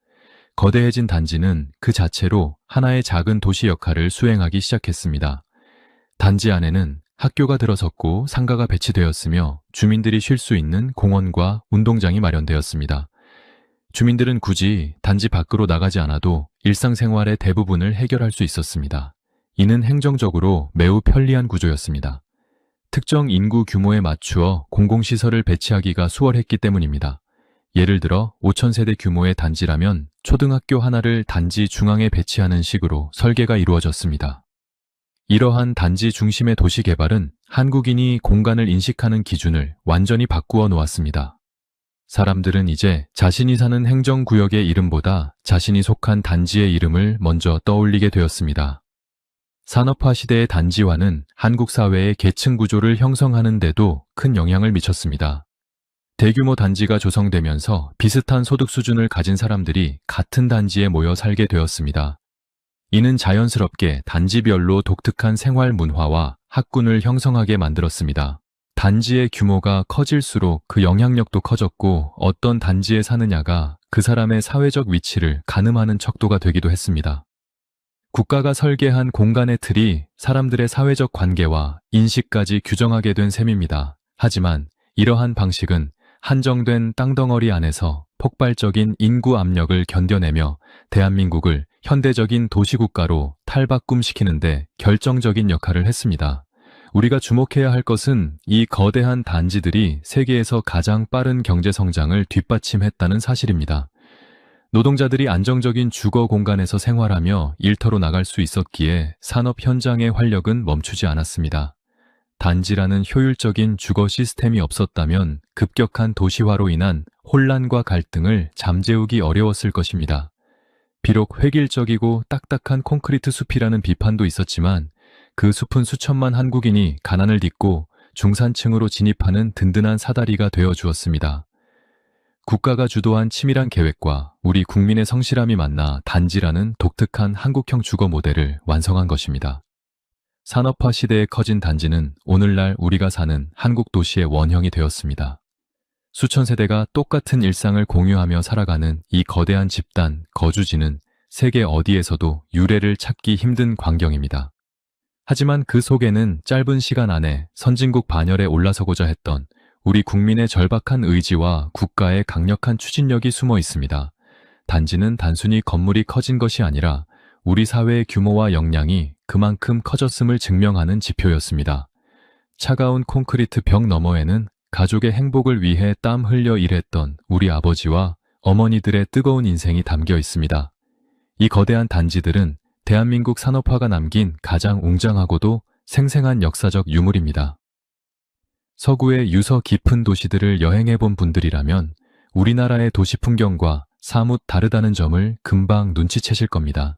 거대해진 단지는 그 자체로 하나의 작은 도시 역할을 수행하기 시작했습니다. 단지 안에는 학교가 들어섰고 상가가 배치되었으며 주민들이 쉴 수 있는 공원과 운동장이 마련되었습니다. 주민들은 굳이 단지 밖으로 나가지 않아도 일상생활의 대부분을 해결할 수 있었습니다. 이는 행정적으로 매우 편리한 구조였습니다. 특정 인구 규모에 맞추어 공공시설을 배치하기가 수월했기 때문입니다. 예를 들어 5,000세대 규모의 단지라면 초등학교 하나를 단지 중앙에 배치하는 식으로 설계가 이루어졌습니다. 이러한 단지 중심의 도시 개발은 한국인이 공간을 인식하는 기준을 완전히 바꾸어 놓았습니다. 사람들은 이제 자신이 사는 행정구역의 이름보다 자신이 속한 단지의 이름을 먼저 떠올리게 되었습니다. 산업화 시대의 단지화는 한국 사회의 계층 구조를 형성하는 데도 큰 영향을 미쳤습니다. 대규모 단지가 조성되면서 비슷한 소득 수준을 가진 사람들이 같은 단지에 모여 살게 되었습니다. 이는 자연스럽게 단지별로 독특한 생활 문화와 학군을 형성하게 만들었습니다. 단지의 규모가 커질수록 그 영향력도 커졌고 어떤 단지에 사느냐가 그 사람의 사회적 위치를 가늠하는 척도가 되기도 했습니다. 국가가 설계한 공간의 틀이 사람들의 사회적 관계와 인식까지 규정하게 된 셈입니다. 하지만 이러한 방식은 한정된 땅덩어리 안에서 폭발적인 인구 압력을 견뎌내며 대한민국을 현대적인 도시국가로 탈바꿈시키는데 결정적인 역할을 했습니다. 우리가 주목해야 할 것은 이 거대한 단지들이 세계에서 가장 빠른 경제 성장을 뒷받침했다는 사실입니다. 노동자들이 안정적인 주거 공간에서 생활하며 일터로 나갈 수 있었기에 산업 현장의 활력은 멈추지 않았습니다. 단지라는 효율적인 주거 시스템이 없었다면 급격한 도시화로 인한 혼란과 갈등을 잠재우기 어려웠을 것입니다. 비록 획일적이고 딱딱한 콘크리트 숲이라는 비판도 있었지만 그 숲은 수천만 한국인이 가난을 딛고 중산층으로 진입하는 든든한 사다리가 되어 주었습니다. 국가가 주도한 치밀한 계획과 우리 국민의 성실함이 만나 단지라는 독특한 한국형 주거 모델을 완성한 것입니다. 산업화 시대에 커진 단지는 오늘날 우리가 사는 한국 도시의 원형이 되었습니다. 수천 세대가 똑같은 일상을 공유하며 살아가는 이 거대한 집단, 거주지는 세계 어디에서도 유례를 찾기 힘든 광경입니다. 하지만 그 속에는 짧은 시간 안에 선진국 반열에 올라서고자 했던 우리 국민의 절박한 의지와 국가의 강력한 추진력이 숨어 있습니다. 단지는 단순히 건물이 커진 것이 아니라 우리 사회의 규모와 역량이 그만큼 커졌음을 증명하는 지표였습니다. 차가운 콘크리트 벽 너머에는 가족의 행복을 위해 땀 흘려 일했던 우리 아버지와 어머니들의 뜨거운 인생이 담겨 있습니다. 이 거대한 단지들은 대한민국 산업화가 남긴 가장 웅장하고도 생생한 역사적 유물입니다. 서구의 유서 깊은 도시들을 여행해 본 분들이라면 우리나라의 도시 풍경과 사뭇 다르다는 점을 금방 눈치채실 겁니다.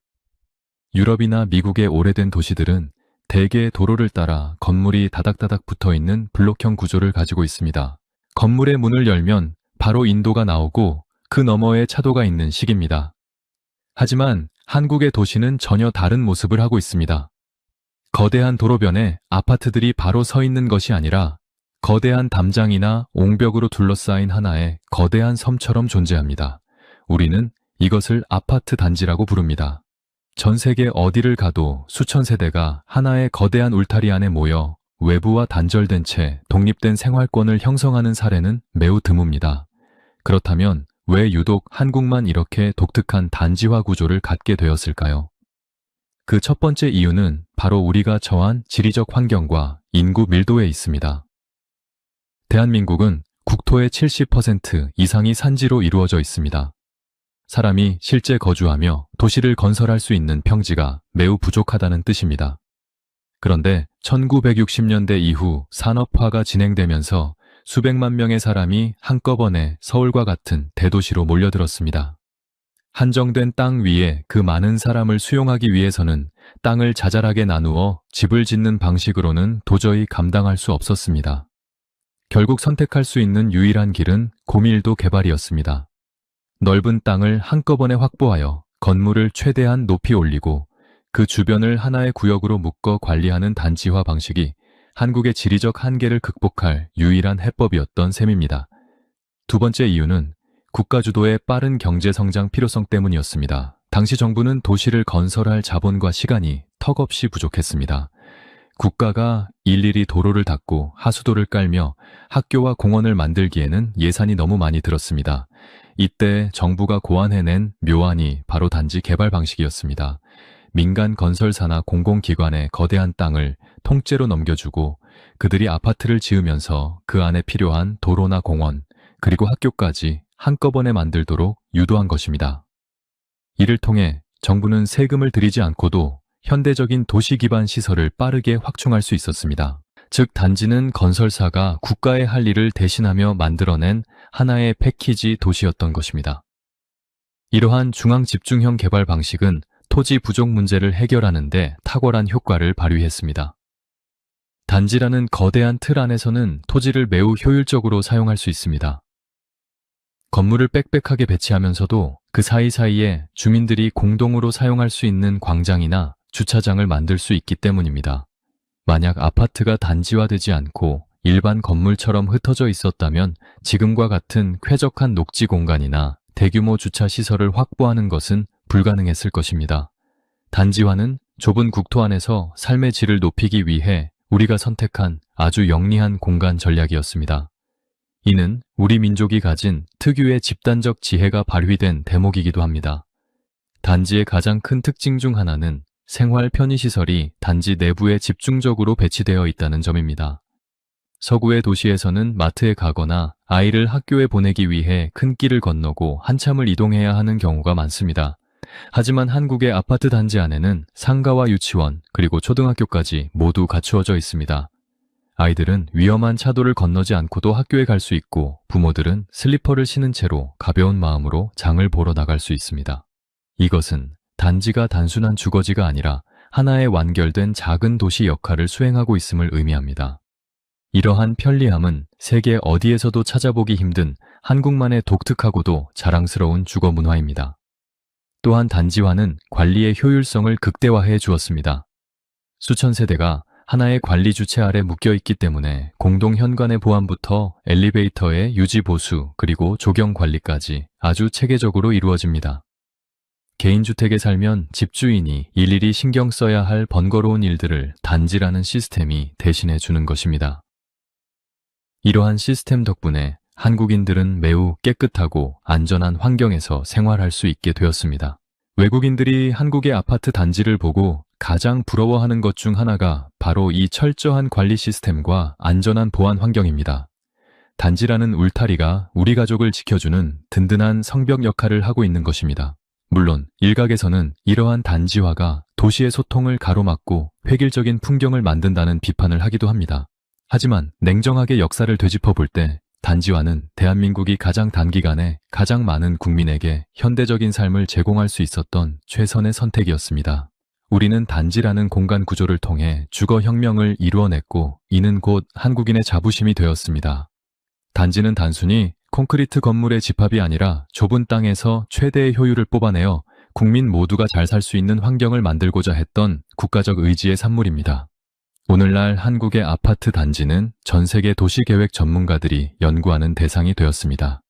유럽이나 미국의 오래된 도시들은 대개 도로를 따라 건물이 다닥다닥 붙어있는 블록형 구조를 가지고 있습니다. 건물의 문을 열면 바로 인도가 나오고 그 너머에 차도가 있는 식입니다. 하지만 한국의 도시는 전혀 다른 모습을 하고 있습니다. 거대한 도로변에 아파트들이 바로 서 있는 것이 아니라 거대한 담장이나 옹벽으로 둘러싸인 하나의 거대한 섬처럼 존재합니다. 우리는 이것을 아파트 단지라고 부릅니다. 전 세계 어디를 가도 수천 세대가 하나의 거대한 울타리 안에 모여 외부와 단절된 채 독립된 생활권을 형성하는 사례는 매우 드뭅니다. 그렇다면 왜 유독 한국만 이렇게 독특한 단지화 구조를 갖게 되었을까요? 그 첫 번째 이유는 바로 우리가 처한 지리적 환경과 인구 밀도에 있습니다. 대한민국은 국토의 70% 이상이 산지로 이루어져 있습니다. 사람이 실제 거주하며 도시를 건설할 수 있는 평지가 매우 부족하다는 뜻입니다. 그런데 1960년대 이후 산업화가 진행되면서 수백만 명의 사람이 한꺼번에 서울과 같은 대도시로 몰려들었습니다. 한정된 땅 위에 그 많은 사람을 수용하기 위해서는 땅을 자잘하게 나누어 집을 짓는 방식으로는 도저히 감당할 수 없었습니다. 결국 선택할 수 있는 유일한 길은 고밀도 개발이었습니다. 넓은 땅을 한꺼번에 확보하여 건물을 최대한 높이 올리고 그 주변을 하나의 구역으로 묶어 관리하는 단지화 방식이 한국의 지리적 한계를 극복할 유일한 해법이었던 셈입니다. 두 번째 이유는 국가 주도의 빠른 경제 성장 필요성 때문이었습니다. 당시 정부는 도시를 건설할 자본과 시간이 턱없이 부족했습니다. 국가가 일일이 도로를 닦고 하수도를 깔며 학교와 공원을 만들기에는 예산이 너무 많이 들었습니다. 이때 정부가 고안해낸 묘안이 바로 단지 개발 방식이었습니다. 민간 건설사나 공공기관의 거대한 땅을 통째로 넘겨주고 그들이 아파트를 지으면서 그 안에 필요한 도로나 공원, 그리고 학교까지 한꺼번에 만들도록 유도한 것입니다. 이를 통해 정부는 세금을 들이지 않고도 현대적인 도시 기반 시설을 빠르게 확충할 수 있었습니다. 즉 단지는 건설사가 국가의 할 일을 대신하며 만들어낸 하나의 패키지 도시였던 것입니다. 이러한 중앙 집중형 개발 방식은 토지 부족 문제를 해결하는 데 탁월한 효과를 발휘했습니다. 단지라는 거대한 틀 안에서는 토지를 매우 효율적으로 사용할 수 있습니다. 건물을 빽빽하게 배치하면서도 그 사이사이에 주민들이 공동으로 사용할 수 있는 광장이나 주차장을 만들 수 있기 때문입니다. 만약 아파트가 단지화되지 않고 일반 건물처럼 흩어져 있었다면 지금과 같은 쾌적한 녹지 공간이나 대규모 주차 시설을 확보하는 것은 불가능했을 것입니다. 단지화는 좁은 국토 안에서 삶의 질을 높이기 위해 우리가 선택한 아주 영리한 공간 전략이었습니다. 이는 우리 민족이 가진 특유의 집단적 지혜가 발휘된 대목이기도 합니다. 단지의 가장 큰 특징 중 하나는 생활 편의시설이 단지 내부에 집중적으로 배치되어 있다는 점입니다. 서구의 도시에서는 마트에 가거나 아이를 학교에 보내기 위해 큰 길을 건너고 한참을 이동해야 하는 경우가 많습니다. 하지만 한국의 아파트 단지 안에는 상가와 유치원, 그리고 초등학교까지 모두 갖추어져 있습니다. 아이들은 위험한 차도를 건너지 않고도 학교에 갈 수 있고, 부모들은 슬리퍼를 신은 채로 가벼운 마음으로 장을 보러 나갈 수 있습니다. 이것은 단지가 단순한 주거지가 아니라 하나의 완결된 작은 도시 역할을 수행하고 있음을 의미합니다. 이러한 편리함은 세계 어디에서도 찾아보기 힘든 한국만의 독특하고도 자랑스러운 주거 문화입니다. 또한 단지화는 관리의 효율성을 극대화해 주었습니다. 수천 세대가 하나의 관리 주체 아래 묶여있기 때문에 공동 현관의 보안부터 엘리베이터의 유지 보수, 그리고 조경 관리까지 아주 체계적으로 이루어집니다. 개인주택에 살면 집주인이 일일이 신경 써야 할 번거로운 일들을 단지라는 시스템이 대신해 주는 것입니다. 이러한 시스템 덕분에 한국인들은 매우 깨끗하고 안전한 환경에서 생활할 수 있게 되었습니다. 외국인들이 한국의 아파트 단지를 보고 가장 부러워하는 것 중 하나가 바로 이 철저한 관리 시스템과 안전한 보안 환경입니다. 단지라는 울타리가 우리 가족을 지켜주는 든든한 성벽 역할을 하고 있는 것입니다. 물론 일각에서는 이러한 단지화가 도시의 소통을 가로막고 획일적인 풍경을 만든다는 비판을 하기도 합니다. 하지만 냉정하게 역사를 되짚어 볼 때 단지화는 대한민국이 가장 단기간에 가장 많은 국민에게 현대적인 삶을 제공할 수 있었던 최선의 선택이었습니다. 우리는 단지라는 공간 구조를 통해 주거혁명을 이루어냈고, 이는 곧 한국인의 자부심이 되었습니다. 단지는 단순히 콘크리트 건물의 집합이 아니라 좁은 땅에서 최대의 효율을 뽑아내어 국민 모두가 잘 살 수 있는 환경을 만들고자 했던 국가적 의지의 산물입니다. 오늘날 한국의 아파트 단지는 전 세계 도시계획 전문가들이 연구하는 대상이 되었습니다.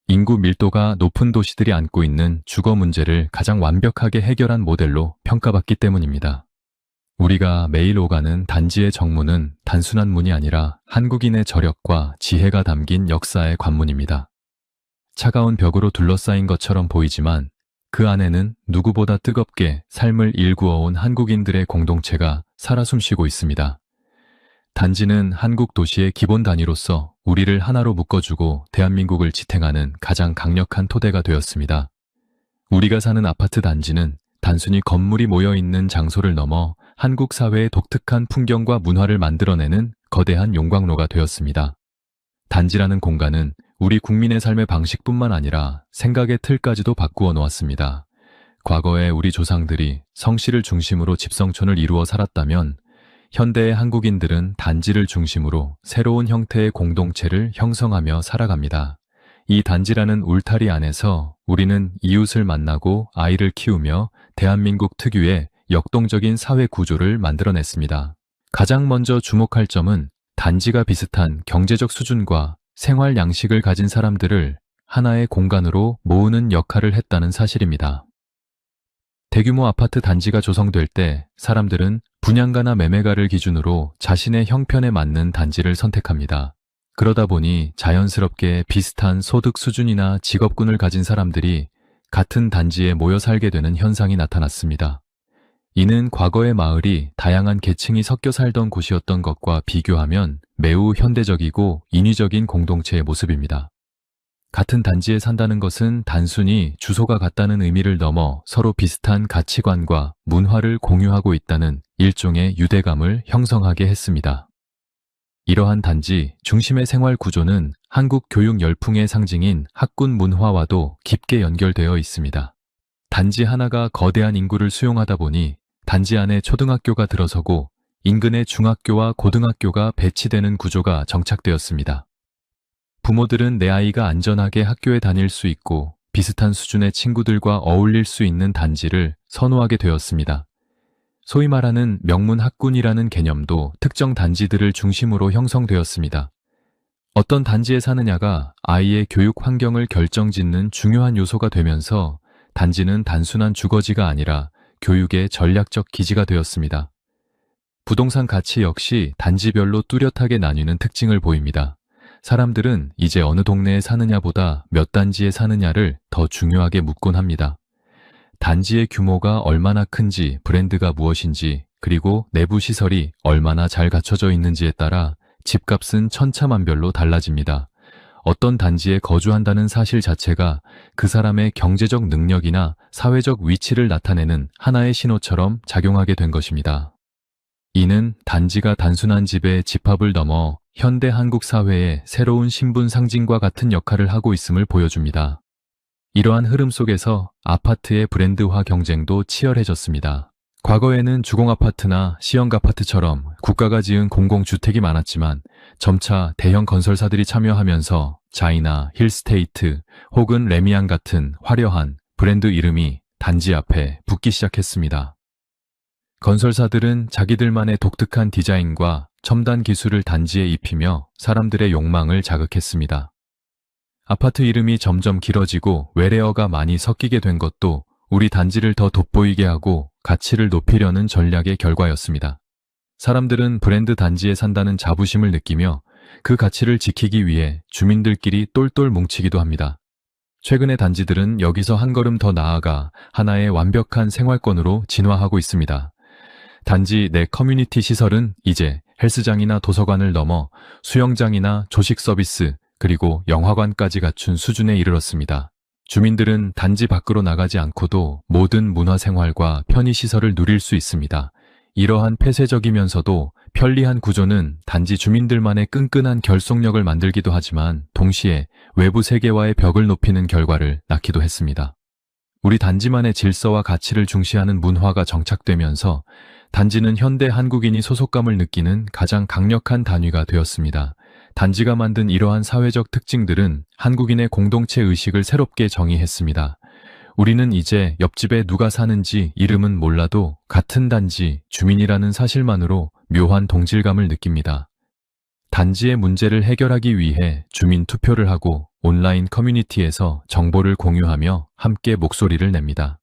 인구 밀도가 높은 도시들이 안고 있는 주거 문제를 가장 완벽하게 해결한 모델로 평가받기 때문입니다. 우리가 매일 오가는 단지의 정문은 단순한 문이 아니라 한국인의 저력과 지혜가 담긴 역사의 관문입니다. 차가운 벽으로 둘러싸인 것처럼 보이지만 그 안에는 누구보다 뜨겁게 삶을 일구어온 한국인들의 공동체가 살아 숨쉬고 있습니다. 단지는 한국 도시의 기본 단위로서 우리를 하나로 묶어주고 대한민국을 지탱하는 가장 강력한 토대가 되었습니다. 우리가 사는 아파트 단지는 단순히 건물이 모여있는 장소를 넘어 한국 사회의 독특한 풍경과 문화를 만들어내는 거대한 용광로가 되었습니다. 단지라는 공간은 우리 국민의 삶의 방식뿐만 아니라 생각의 틀까지도 바꾸어 놓았습니다. 과거에 우리 조상들이 성씨를 중심으로 집성촌을 이루어 살았다면 현대의 한국인들은 단지를 중심으로 새로운 형태의 공동체를 형성하며 살아갑니다. 이 단지라는 울타리 안에서 우리는 이웃을 만나고 아이를 키우며 대한민국 특유의 역동적인 사회 구조를 만들어냈습니다. 가장 먼저 주목할 점은 단지가 비슷한 경제적 수준과 생활 양식을 가진 사람들을 하나의 공간으로 모으는 역할을 했다는 사실입니다. 대규모 아파트 단지가 조성될 때 사람들은 분양가나 매매가를 기준으로 자신의 형편에 맞는 단지를 선택합니다. 그러다 보니 자연스럽게 비슷한 소득 수준이나 직업군을 가진 사람들이 같은 단지에 모여 살게 되는 현상이 나타났습니다. 이는 과거의 마을이 다양한 계층이 섞여 살던 곳이었던 것과 비교하면 매우 현대적이고 인위적인 공동체의 모습입니다. 같은 단지에 산다는 것은 단순히 주소가 같다는 의미를 넘어 서로 비슷한 가치관과 문화를 공유하고 있다는 일종의 유대감을 형성하게 했습니다. 이러한 단지 중심의 생활 구조는 한국 교육 열풍의 상징인 학군 문화와도 깊게 연결되어 있습니다. 단지 하나가 거대한 인구를 수용하다 보니 단지 안에 초등학교가 들어서고 인근의 중학교와 고등학교가 배치되는 구조가 정착되었습니다. 부모들은 내 아이가 안전하게 학교에 다닐 수 있고 비슷한 수준의 친구들과 어울릴 수 있는 단지를 선호하게 되었습니다. 소위 말하는 명문 학군이라는 개념도 특정 단지들을 중심으로 형성되었습니다. 어떤 단지에 사느냐가 아이의 교육 환경을 결정짓는 중요한 요소가 되면서 단지는 단순한 주거지가 아니라 교육의 전략적 기지가 되었습니다. 부동산 가치 역시 단지별로 뚜렷하게 나뉘는 특징을 보입니다. 사람들은 이제 어느 동네에 사느냐보다 몇 단지에 사느냐를 더 중요하게 묻곤 합니다. 단지의 규모가 얼마나 큰지, 브랜드가 무엇인지, 그리고 내부 시설이 얼마나 잘 갖춰져 있는지에 따라 집값은 천차만별로 달라집니다. 어떤 단지에 거주한다는 사실 자체가 그 사람의 경제적 능력이나 사회적 위치를 나타내는 하나의 신호처럼 작용하게 된 것입니다. 이는 단지가 단순한 집의 집합을 넘어 현대 한국 사회의 새로운 신분 상징과 같은 역할을 하고 있음을 보여줍니다. 이러한 흐름 속에서 아파트의 브랜드화 경쟁도 치열해졌습니다. 과거에는 주공아파트나 시형아파트처럼 국가가 지은 공공주택이 많았지만 점차 대형 건설사들이 참여하면서 자이나 힐스테이트 혹은 레미안 같은 화려한 브랜드 이름이 단지 앞에 붙기 시작했습니다. 건설사들은 자기들만의 독특한 디자인과 첨단 기술을 단지에 입히며 사람들의 욕망을 자극했습니다. 아파트 이름이 점점 길어지고 외래어가 많이 섞이게 된 것도 우리 단지를 더 돋보이게 하고 가치를 높이려는 전략의 결과였습니다. 사람들은 브랜드 단지에 산다는 자부심을 느끼며 그 가치를 지키기 위해 주민들끼리 똘똘 뭉치기도 합니다. 최근의 단지들은 여기서 한 걸음 더 나아가 하나의 완벽한 생활권으로 진화하고 있습니다. 단지 내 커뮤니티 시설은 이제 헬스장이나 도서관을 넘어 수영장이나 조식 서비스, 그리고 영화관까지 갖춘 수준에 이르렀습니다. 주민들은 단지 밖으로 나가지 않고도 모든 문화생활과 편의시설을 누릴 수 있습니다. 이러한 폐쇄적이면서도 편리한 구조는 단지 주민들만의 끈끈한 결속력을 만들기도 하지만 동시에 외부 세계와의 벽을 높이는 결과를 낳기도 했습니다. 우리 단지만의 질서와 가치를 중시하는 문화가 정착되면서 단지는 현대 한국인이 소속감을 느끼는 가장 강력한 단위가 되었습니다. 단지가 만든 이러한 사회적 특징들은 한국인의 공동체 의식을 새롭게 정의했습니다. 우리는 이제 옆집에 누가 사는지 이름은 몰라도 같은 단지 주민이라는 사실만으로 묘한 동질감을 느낍니다. 단지의 문제를 해결하기 위해 주민 투표를 하고 온라인 커뮤니티에서 정보를 공유하며 함께 목소리를 냅니다.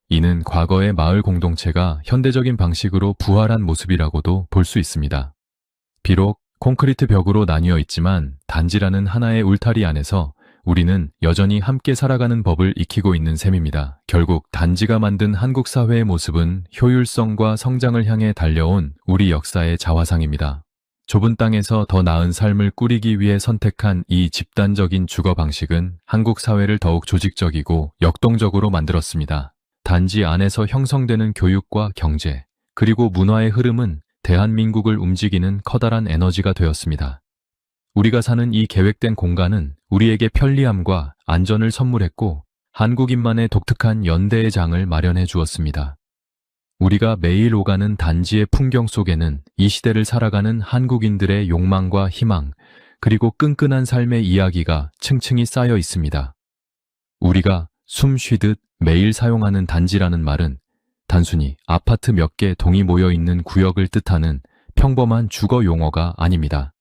이는 과거의 마을 공동체가 현대적인 방식으로 부활한 모습이라고도 볼 수 있습니다. 비록 콘크리트 벽으로 나뉘어 있지만 단지라는 하나의 울타리 안에서 우리는 여전히 함께 살아가는 법을 익히고 있는 셈입니다. 결국 단지가 만든 한국 사회의 모습은 효율성과 성장을 향해 달려온 우리 역사의 자화상입니다. 좁은 땅에서 더 나은 삶을 꾸리기 위해 선택한 이 집단적인 주거 방식은 한국 사회를 더욱 조직적이고 역동적으로 만들었습니다. 단지 안에서 형성되는 교육과 경제, 그리고 문화의 흐름은 대한민국을 움직이는 커다란 에너지가 되었습니다. 우리가 사는 이 계획된 공간은 우리에게 편리함과 안전을 선물했고 한국인만의 독특한 연대의 장을 마련해 주었습니다. 우리가 매일 오가는 단지의 풍경 속에는 이 시대를 살아가는 한국인들의 욕망과 희망, 그리고 끈끈한 삶의 이야기가 층층이 쌓여 있습니다. 우리가 숨 쉬듯 매일 사용하는 단지라는 말은 단순히 아파트 몇 개 동이 모여 있는 구역을 뜻하는 평범한 주거 용어가 아닙니다.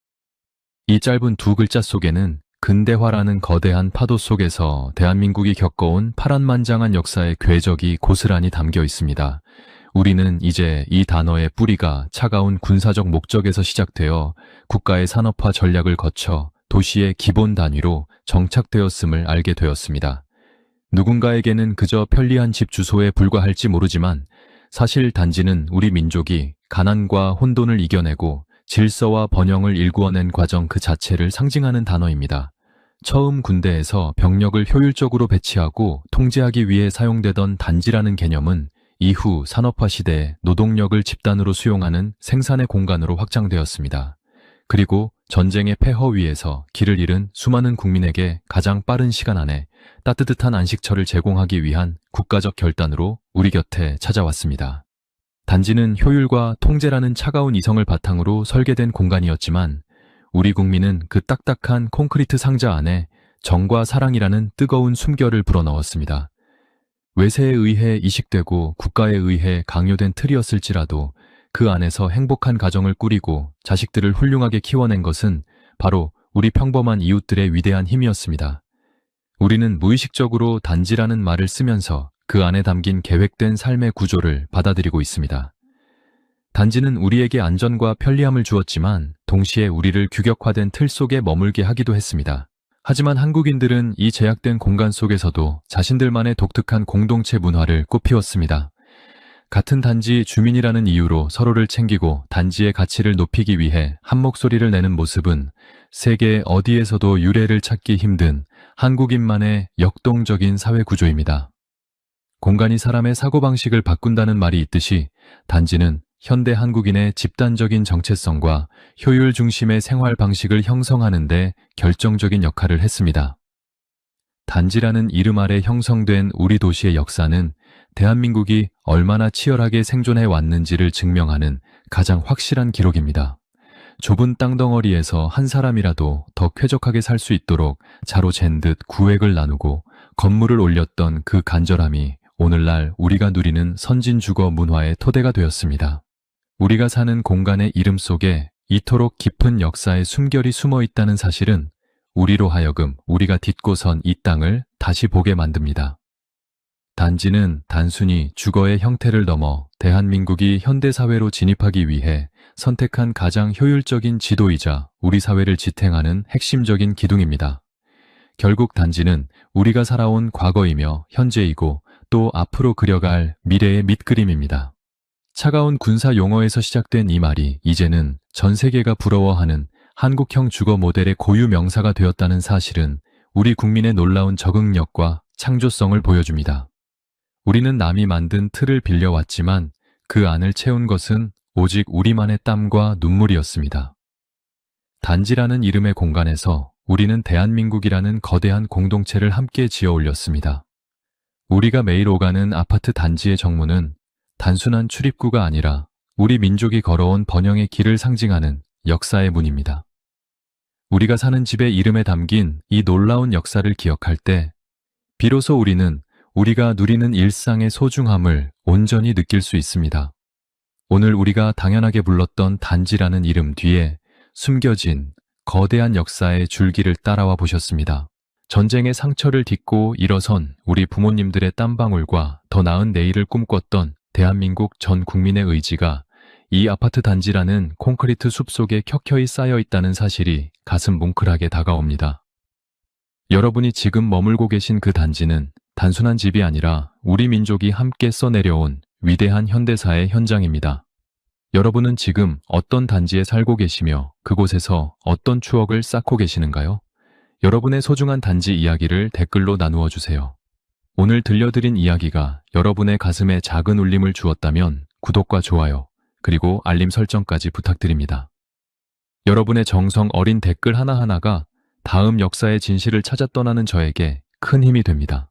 이 짧은 두 글자 속에는 근대화라는 거대한 파도 속에서 대한민국이 겪어온 파란만장한 역사의 궤적이 고스란히 담겨 있습니다. 우리는 이제 이 단어의 뿌리가 차가운 군사적 목적에서 시작되어 국가의 산업화 전략을 거쳐 도시의 기본 단위로 정착되었음을 알게 되었습니다. 누군가에게는 그저 편리한 집 주소에 불과할지 모르지만 사실 단지는 우리 민족이 가난과 혼돈을 이겨내고 질서와 번영을 일구어낸 과정 그 자체를 상징하는 단어입니다. 처음 군대에서 병력을 효율적으로 배치하고 통제하기 위해 사용되던 단지라는 개념은 이후 산업화 시대에 노동력을 집단으로 수용하는 생산의 공간으로 확장되었습니다. 그리고 전쟁의 폐허 위에서 길을 잃은 수많은 국민에게 가장 빠른 시간 안에 따뜻한 안식처를 제공하기 위한 국가적 결단으로 우리 곁에 찾아왔습니다. 단지는 효율과 통제라는 차가운 이성을 바탕으로 설계된 공간이었지만 우리 국민은 그 딱딱한 콘크리트 상자 안에 정과 사랑이라는 뜨거운 숨결을 불어넣었습니다. 외세에 의해 이식되고 국가에 의해 강요된 틀이었을지라도 그 안에서 행복한 가정을 꾸리고 자식들을 훌륭하게 키워낸 것은 바로 우리 평범한 이웃들의 위대한 힘이었습니다. 우리는 무의식적으로 단지라는 말을 쓰면서 그 안에 담긴 계획된 삶의 구조를 받아들이고 있습니다. 단지는 우리에게 안전과 편리함을 주었지만 동시에 우리를 규격화된 틀 속에 머물게 하기도 했습니다. 하지만 한국인들은 이 제약된 공간 속에서도 자신들만의 독특한 공동체 문화를 꽃피웠습니다. 같은 단지 주민이라는 이유로 서로를 챙기고 단지의 가치를 높이기 위해 한 목소리를 내는 모습은 세계 어디에서도 유례를 찾기 힘든 한국인만의 역동적인 사회 구조입니다. 공간이 사람의 사고방식을 바꾼다는 말이 있듯이 단지는 현대 한국인의 집단적인 정체성과 효율 중심의 생활 방식을 형성하는 데 결정적인 역할을 했습니다. 단지라는 이름 아래 형성된 우리 도시의 역사는 대한민국이 얼마나 치열하게 생존해 왔는지를 증명하는 가장 확실한 기록입니다. 좁은 땅덩어리에서 한 사람이라도 더 쾌적하게 살 수 있도록 자로 잰 듯 구획을 나누고 건물을 올렸던 그 간절함이 오늘날 우리가 누리는 선진주거 문화의 토대가 되었습니다. 우리가 사는 공간의 이름 속에 이토록 깊은 역사의 숨결이 숨어 있다는 사실은 우리로 하여금 우리가 딛고 선 이 땅을 다시 보게 만듭니다. 단지는 단순히 주거의 형태를 넘어 대한민국이 현대사회로 진입하기 위해 선택한 가장 효율적인 지도이자 우리 사회를 지탱하는 핵심적인 기둥입니다. 결국 단지는 우리가 살아온 과거이며 현재이고 또 앞으로 그려갈 미래의 밑그림입니다. 차가운 군사 용어에서 시작된 이 말이 이제는 전 세계가 부러워하는 한국형 주거 모델의 고유 명사가 되었다는 사실은 우리 국민의 놀라운 적응력과 창조성을 보여줍니다. 우리는 남이 만든 틀을 빌려왔지만 그 안을 채운 것은 오직 우리만의 땀과 눈물이었습니다. 단지라는 이름의 공간에서 우리는 대한민국이라는 거대한 공동체를 함께 지어 올렸습니다. 우리가 매일 오가는 아파트 단지의 정문은 단순한 출입구가 아니라 우리 민족이 걸어온 번영의 길을 상징하는 역사의 문입니다. 우리가 사는 집의 이름에 담긴 이 놀라운 역사를 기억할 때 비로소 우리는 우리가 누리는 일상의 소중함을 온전히 느낄 수 있습니다. 오늘 우리가 당연하게 불렀던 단지라는 이름 뒤에 숨겨진 거대한 역사의 줄기를 따라와 보셨습니다. 전쟁의 상처를 딛고 일어선 우리 부모님들의 땀방울과 더 나은 내일을 꿈꿨던 대한민국 전 국민의 의지가 이 아파트 단지라는 콘크리트 숲 속에 켜켜이 쌓여 있다는 사실이 가슴 뭉클하게 다가옵니다. 여러분이 지금 머물고 계신 그 단지는 단순한 집이 아니라 우리 민족이 함께 써내려온 위대한 현대사의 현장입니다. 여러분은 지금 어떤 단지에 살고 계시며 그곳에서 어떤 추억을 쌓고 계시는가요? 여러분의 소중한 단지 이야기를 댓글로 나누어 주세요. 오늘 들려드린 이야기가 여러분의 가슴에 작은 울림을 주었다면 구독과 좋아요, 그리고 알림 설정까지 부탁드립니다. 여러분의 정성 어린 댓글 하나하나가 다음 역사의 진실을 찾아 떠나는 저에게 큰 힘이 됩니다.